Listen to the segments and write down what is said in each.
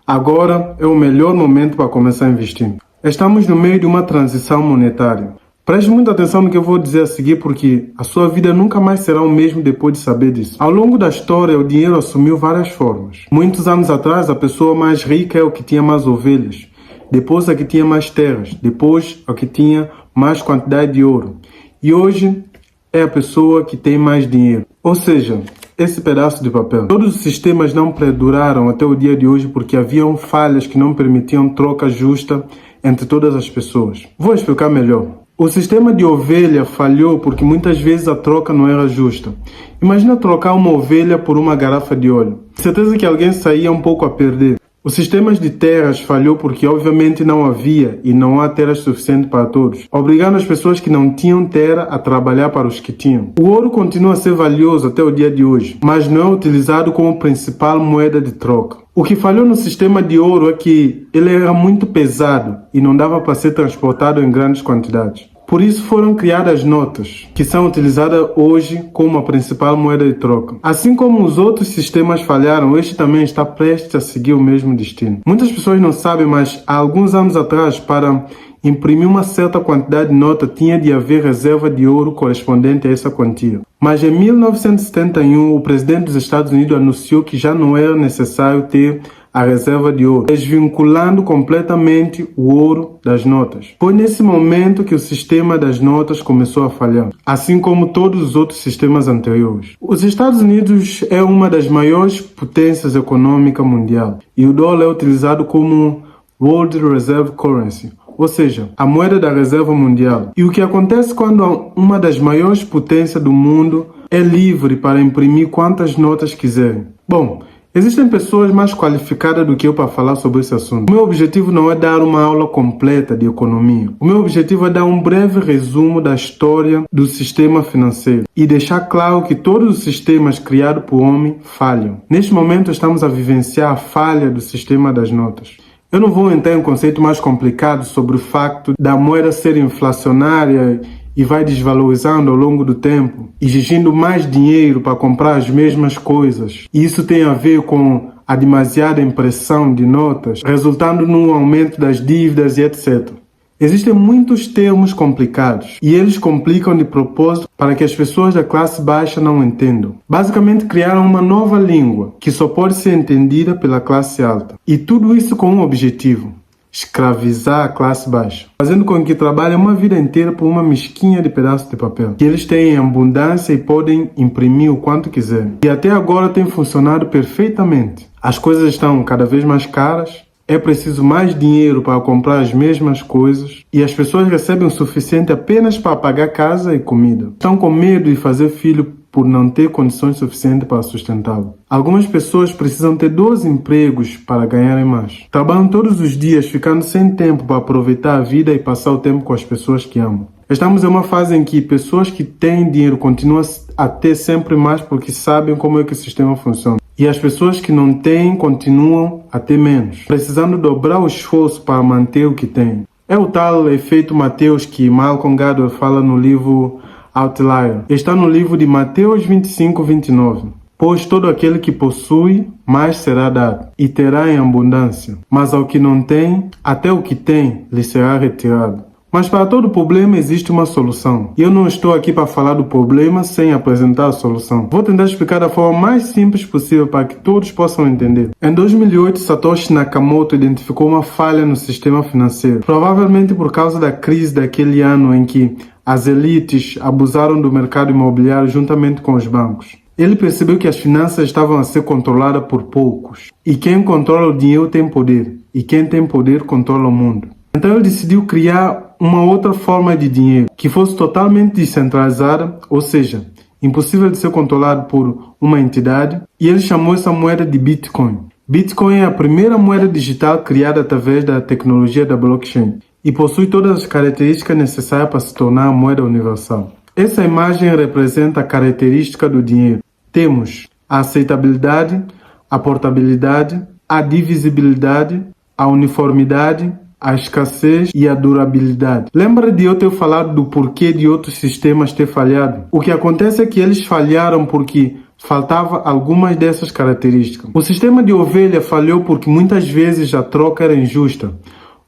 Agora é o melhor momento para começar a investir. Estamos no meio de uma transição monetária. Preste muita atenção no que eu vou dizer a seguir, porque a sua vida nunca mais será o mesmo depois de saber disso. Ao longo da história, o dinheiro assumiu várias formas. Muitos anos atrás, a pessoa mais rica é o que tinha mais ovelhas. Depois, a que tinha mais terras. Depois, a que tinha mais quantidade de ouro. E hoje, é a pessoa que tem mais dinheiro. Ou seja, esse pedaço de papel. Todos os sistemas não perduraram até o dia de hoje porque haviam falhas que não permitiam troca justa entre todas as pessoas. Vou explicar melhor. O sistema de ovelha falhou porque muitas vezes a troca não era justa. Imagina trocar uma ovelha por uma garrafa de óleo. Certeza que alguém saía um pouco a perder. Os sistemas de terras falhou porque obviamente não havia e não há terras suficientes para todos, obrigando as pessoas que não tinham terra a trabalhar para os que tinham. O ouro continua a ser valioso até o dia de hoje, mas não é utilizado como principal moeda de troca. O que falhou no sistema de ouro é que ele era muito pesado e não dava para ser transportado em grandes quantidades. Por isso foram criadas notas, que são utilizadas hoje como a principal moeda de troca. Assim como os outros sistemas falharam, este também está prestes a seguir o mesmo destino. Muitas pessoas não sabem, mas há alguns anos atrás, para imprimir uma certa quantidade de nota, tinha de haver reserva de ouro correspondente a essa quantia. Mas em 1971, o presidente dos Estados Unidos anunciou que já não era necessário ter a reserva de ouro, desvinculando completamente o ouro das notas. Foi nesse momento que o sistema das notas começou a falhar, assim como todos os outros sistemas anteriores. Os Estados Unidos é uma das maiores potências econômicas mundial e o dólar é utilizado como World Reserve Currency, ou seja, a moeda da reserva mundial. E o que acontece quando uma das maiores potências do mundo é livre para imprimir quantas notas quiserem? Bom, existem pessoas mais qualificadas do que eu para falar sobre esse assunto. O meu objetivo não é dar uma aula completa de economia. O meu objetivo é dar um breve resumo da história do sistema financeiro e deixar claro que todos os sistemas criados por homem falham. Neste momento estamos a vivenciar a falha do sistema das notas. Eu não vou entrar em um conceito mais complicado sobre o facto da moeda ser inflacionária e vai desvalorizando ao longo do tempo, exigindo mais dinheiro para comprar as mesmas coisas. E isso tem a ver com a demasiada impressão de notas, resultando num aumento das dívidas e etc. Existem muitos termos complicados e eles complicam de propósito para que as pessoas da classe baixa não entendam. Basicamente criaram uma nova língua que só pode ser entendida pela classe alta. E tudo isso com um objetivo: escravizar a classe baixa, fazendo com que trabalhem uma vida inteira por uma mesquinha de pedaço de papel, que eles têm em abundância e podem imprimir o quanto quiserem. E até agora tem funcionado perfeitamente. As coisas estão cada vez mais caras, é preciso mais dinheiro para comprar as mesmas coisas e as pessoas recebem o suficiente apenas para pagar casa e comida. Estão com medo de fazer filho por não ter condições suficientes para sustentá-lo. Algumas pessoas precisam ter 2 empregos para ganharem mais. Trabalham todos os dias, ficando sem tempo para aproveitar a vida e passar o tempo com as pessoas que amam. Estamos em uma fase em que pessoas que têm dinheiro continuam a ter sempre mais porque sabem como é que o sistema funciona. E as pessoas que não têm continuam a ter menos, precisando dobrar o esforço para manter o que têm. É o tal efeito Mateus que Malcolm Gladwell fala no livro Outlier. Está no livro de Mateus 25:29. Pois todo aquele que possui, mais será dado, e terá em abundância. Mas ao que não tem, até o que tem, lhe será retirado. Mas para todo problema existe uma solução. E eu não estou aqui para falar do problema sem apresentar a solução. Vou tentar explicar da forma mais simples possível para que todos possam entender. Em 2008, Satoshi Nakamoto identificou uma falha no sistema financeiro, provavelmente por causa da crise daquele ano em que as elites abusaram do mercado imobiliário juntamente com os bancos. Ele percebeu que as finanças estavam a ser controladas por poucos. E quem controla o dinheiro tem poder. E quem tem poder controla o mundo. Então ele decidiu criar uma outra forma de dinheiro que fosse totalmente descentralizada, ou seja, impossível de ser controlado por uma entidade, e ele chamou essa moeda de Bitcoin. Bitcoin é a primeira moeda digital criada através da tecnologia da blockchain e possui todas as características necessárias para se tornar a moeda universal. Essa imagem representa a característica do dinheiro. Temos a aceitabilidade, a portabilidade, a divisibilidade, a uniformidade, a escassez e a durabilidade. Lembra de eu ter falado do porquê de outros sistemas ter falhado? O que acontece é que eles falharam porque faltava algumas dessas características. O sistema de ovelha falhou porque muitas vezes a troca era injusta,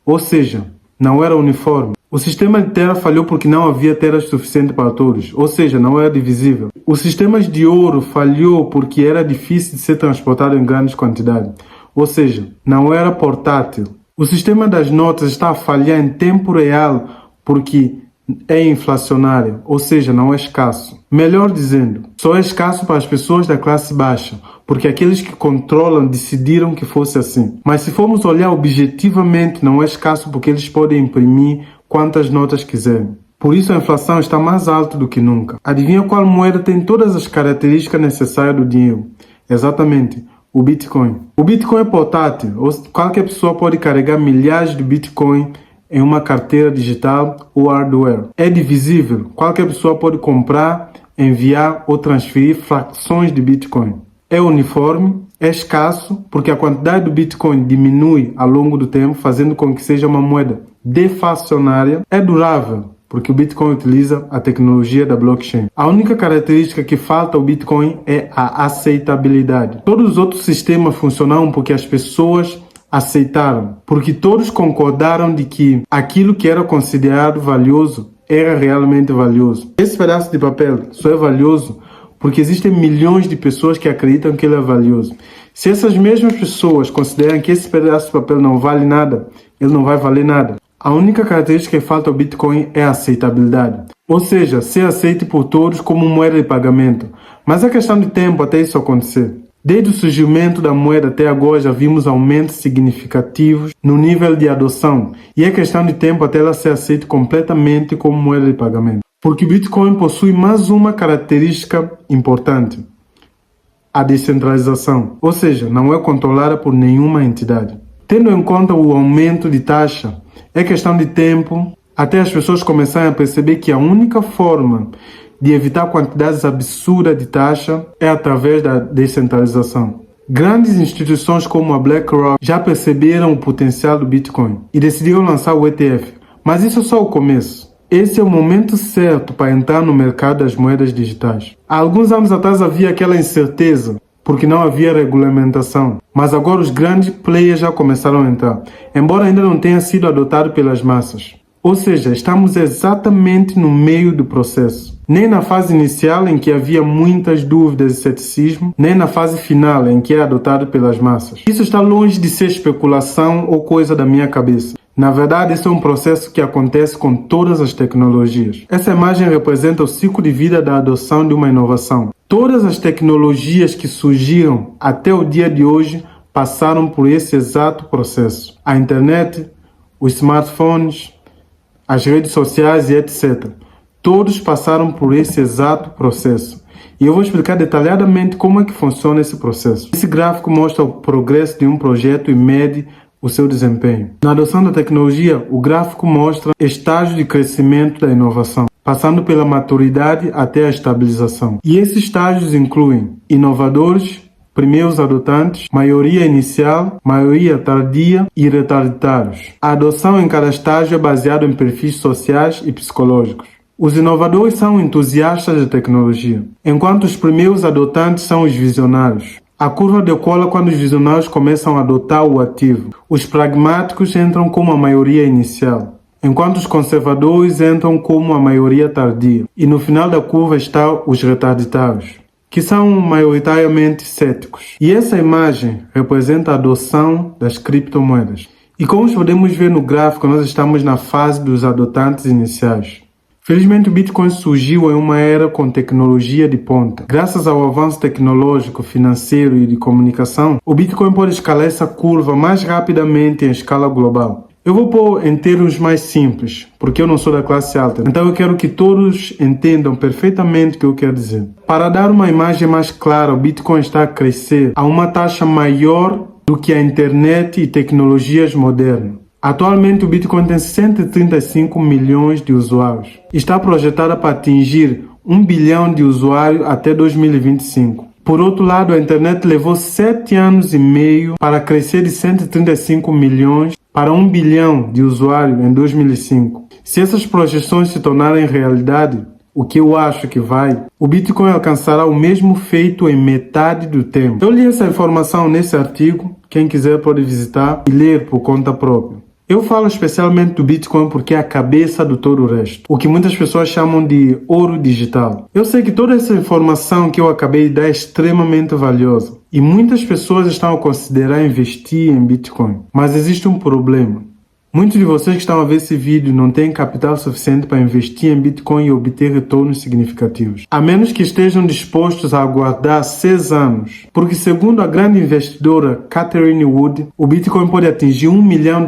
ou seja, não era uniforme. O sistema de terra falhou porque não havia terra suficiente para todos, ou seja, não era divisível. O sistema de ouro falhou porque era difícil de ser transportado em grandes quantidades, ou seja, não era portátil. O sistema das notas está a falhar em tempo real porque é inflacionário, ou seja, não é escasso. Melhor dizendo, só é escasso para as pessoas da classe baixa, porque aqueles que controlam decidiram que fosse assim. Mas se formos olhar objetivamente, não é escasso porque eles podem imprimir quantas notas quiserem. Por isso a inflação está mais alta do que nunca. Adivinha qual moeda tem todas as características necessárias do dinheiro? Exatamente, o Bitcoin. O Bitcoin é portátil, qualquer pessoa pode carregar milhares de Bitcoin em uma carteira digital ou hardware. É divisível, qualquer pessoa pode comprar, enviar ou transferir frações de Bitcoin. É uniforme, é escasso, porque a quantidade do Bitcoin diminui ao longo do tempo, fazendo com que seja uma moeda deflacionária. É durável, porque o Bitcoin utiliza a tecnologia da blockchain. A única característica que falta ao Bitcoin é a aceitabilidade. Todos os outros sistemas funcionam porque as pessoas aceitaram, porque todos concordaram de que aquilo que era considerado valioso era realmente valioso. Esse pedaço de papel só é valioso porque existem milhões de pessoas que acreditam que ele é valioso. Se essas mesmas pessoas consideram que esse pedaço de papel não vale nada, ele não vai valer nada. A única característica que falta ao Bitcoin é a aceitabilidade, ou seja, ser aceito por todos como moeda de pagamento. Mas é questão de tempo até isso acontecer. Desde o surgimento da moeda até agora já vimos aumentos significativos no nível de adoção e é questão de tempo até ela ser aceita completamente como moeda de pagamento. Porque o Bitcoin possui mais uma característica importante, a descentralização, ou seja, não é controlada por nenhuma entidade. Tendo em conta o aumento de taxa, é questão de tempo até as pessoas começarem a perceber que a única forma de evitar quantidades absurdas de taxa é através da descentralização. Grandes instituições como a BlackRock já perceberam o potencial do Bitcoin e decidiram lançar o ETF. Mas isso é só o começo. Esse é o momento certo para entrar no mercado das moedas digitais. Há alguns anos atrás havia aquela incerteza, porque não havia regulamentação. Mas agora os grandes players já começaram a entrar, embora ainda não tenha sido adotado pelas massas. Ou seja, estamos exatamente no meio do processo. Nem na fase inicial, em que havia muitas dúvidas e ceticismo, nem na fase final, em que é adotado pelas massas. Isso está longe de ser especulação ou coisa da minha cabeça. Na verdade, esse é um processo que acontece com todas as tecnologias. Essa imagem representa o ciclo de vida da adoção de uma inovação. Todas as tecnologias que surgiram até o dia de hoje passaram por esse exato processo. A internet, os smartphones, as redes sociais e etc. Todos passaram por esse exato processo. E eu vou explicar detalhadamente como é que funciona esse processo. Esse gráfico mostra o progresso de um projeto e mede o seu desempenho. Na adoção da tecnologia, o gráfico mostra estágios de crescimento da inovação, passando pela maturidade até a estabilização. E esses estágios incluem inovadores, primeiros adotantes, maioria inicial, maioria tardia e retardatários. A adoção em cada estágio é baseada em perfis sociais e psicológicos. Os inovadores são entusiastas da tecnologia, enquanto os primeiros adotantes são os visionários. A curva decola quando os visionários começam a adotar o ativo. Os pragmáticos entram como a maioria inicial, enquanto os conservadores entram como a maioria tardia. E no final da curva estão os retardatários, que são maioritariamente céticos. E essa imagem representa a adoção das criptomoedas. E como podemos ver no gráfico, nós estamos na fase dos adotantes iniciais. Felizmente, o Bitcoin surgiu em uma era com tecnologia de ponta. Graças ao avanço tecnológico, financeiro e de comunicação, o Bitcoin pode escalar essa curva mais rapidamente em escala global. Eu vou pôr em termos mais simples, porque eu não sou da classe alta. Então eu quero que todos entendam perfeitamente o que eu quero dizer. Para dar uma imagem mais clara, o Bitcoin está a crescer a uma taxa maior do que a internet e tecnologias modernas. Atualmente, o Bitcoin tem 135 milhões de usuários. Está projetada para atingir 1 bilhão de usuários até 2025. Por outro lado, a internet levou 7 anos e meio para crescer de 135 milhões para 1 bilhão de usuários em 2005. Se essas projeções se tornarem realidade, o que eu acho que vai, o Bitcoin alcançará o mesmo feito em metade do tempo. Eu li essa informação nesse artigo, quem quiser pode visitar e ler por conta própria. Eu falo especialmente do Bitcoin porque é a cabeça de todo o resto, o que muitas pessoas chamam de ouro digital. Eu sei que toda essa informação que eu acabei de dar é extremamente valiosa e muitas pessoas estão a considerar investir em Bitcoin, mas existe um problema. Muitos de vocês que estão a ver esse vídeo não têm capital suficiente para investir em Bitcoin e obter retornos significativos, a menos que estejam dispostos a aguardar 6 anos, porque segundo a grande investidora Catherine Wood, o Bitcoin pode atingir $1 milhão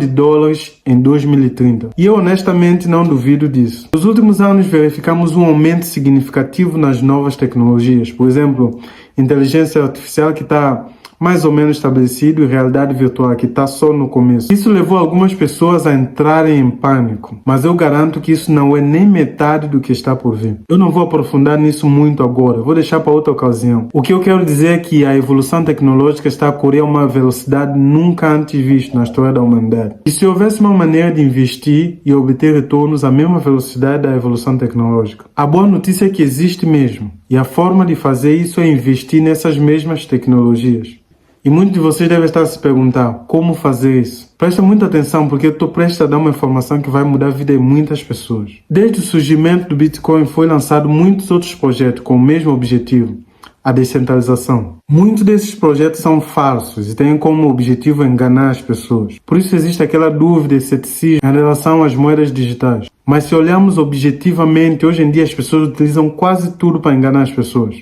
em 2030. E eu honestamente não duvido disso. Nos últimos anos verificamos um aumento significativo nas novas tecnologias, por exemplo, inteligência artificial que está mais ou menos estabelecido e realidade virtual que está só no começo. Isso levou algumas pessoas a entrarem em pânico, mas eu garanto que isso não é nem metade do que está por vir. Eu não vou aprofundar nisso muito agora, vou deixar para outra ocasião. O que eu quero dizer é que a evolução tecnológica está a correr a uma velocidade nunca antes vista na história da humanidade. E se houvesse uma maneira de investir e obter retornos à mesma velocidade da evolução tecnológica? A boa notícia é que existe mesmo, e a forma de fazer isso é investir nessas mesmas tecnologias. E muitos de vocês devem estar se perguntar como fazer isso. Presta muita atenção porque eu estou prestes a dar uma informação que vai mudar a vida de muitas pessoas. Desde o surgimento do Bitcoin foi lançado muitos outros projetos com o mesmo objetivo, a descentralização. Muitos desses projetos são falsos e têm como objetivo enganar as pessoas. Por isso existe aquela dúvida e ceticismo em relação às moedas digitais. Mas se olharmos objetivamente, hoje em dia as pessoas utilizam quase tudo para enganar as pessoas.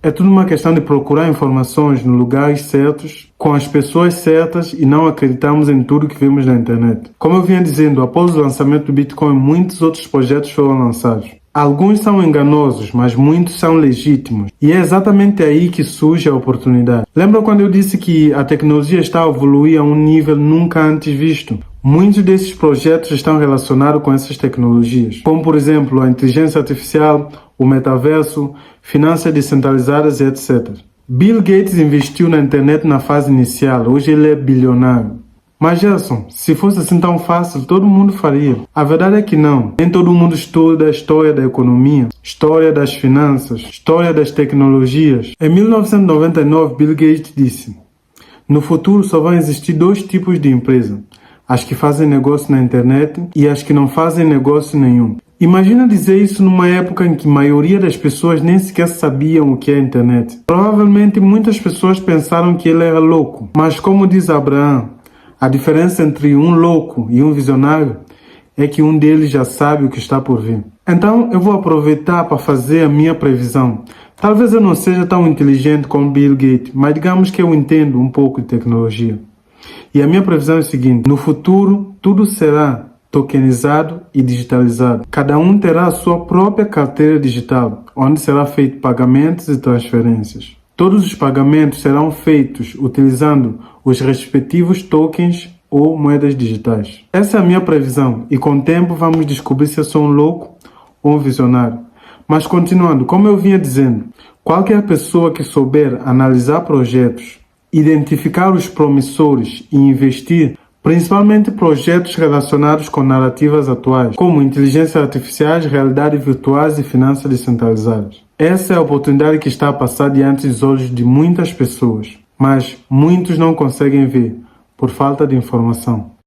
É tudo uma questão de procurar informações nos lugares certos, com as pessoas certas e não acreditarmos em tudo que vemos na internet. Como eu vinha dizendo, após o lançamento do Bitcoin, muitos outros projetos foram lançados. Alguns são enganosos, mas muitos são legítimos. E é exatamente aí que surge a oportunidade. Lembra quando eu disse que a tecnologia está a evoluir a um nível nunca antes visto? Muitos desses projetos estão relacionados com essas tecnologias, como por exemplo a inteligência artificial, o metaverso, finanças descentralizadas e etc. Bill Gates investiu na internet na fase inicial, hoje ele é bilionário. Mas Gerson, se fosse assim tão fácil, todo mundo faria. A verdade é que não. Nem todo mundo estuda a história da economia, história das finanças, história das tecnologias. Em 1999, Bill Gates disse: no futuro só vão existir 2 tipos de empresa. As que fazem negócio na internet e as que não fazem negócio nenhum. Imagina dizer isso numa época em que a maioria das pessoas nem sequer sabiam o que é a internet. Provavelmente muitas pessoas pensaram que ele era louco. Mas como diz Abraão, a diferença entre um louco e um visionário é que um deles já sabe o que está por vir. Então eu vou aproveitar para fazer a minha previsão. Talvez eu não seja tão inteligente como Bill Gates, mas digamos que eu entendo um pouco de tecnologia. E a minha previsão é a seguinte: no futuro, tudo será tokenizado e digitalizado. Cada um terá a sua própria carteira digital, onde será feito pagamentos e transferências. Todos os pagamentos serão feitos utilizando os respectivos tokens ou moedas digitais. Essa é a minha previsão e com o tempo vamos descobrir se eu sou um louco ou um visionário. Mas continuando, como eu vinha dizendo, qualquer pessoa que souber analisar projetos, identificar os promissores e investir, principalmente projetos relacionados com narrativas atuais, como inteligência artificial, realidade virtuais e finanças descentralizadas. Essa é a oportunidade que está a passar diante dos olhos de muitas pessoas, mas muitos não conseguem ver por falta de informação.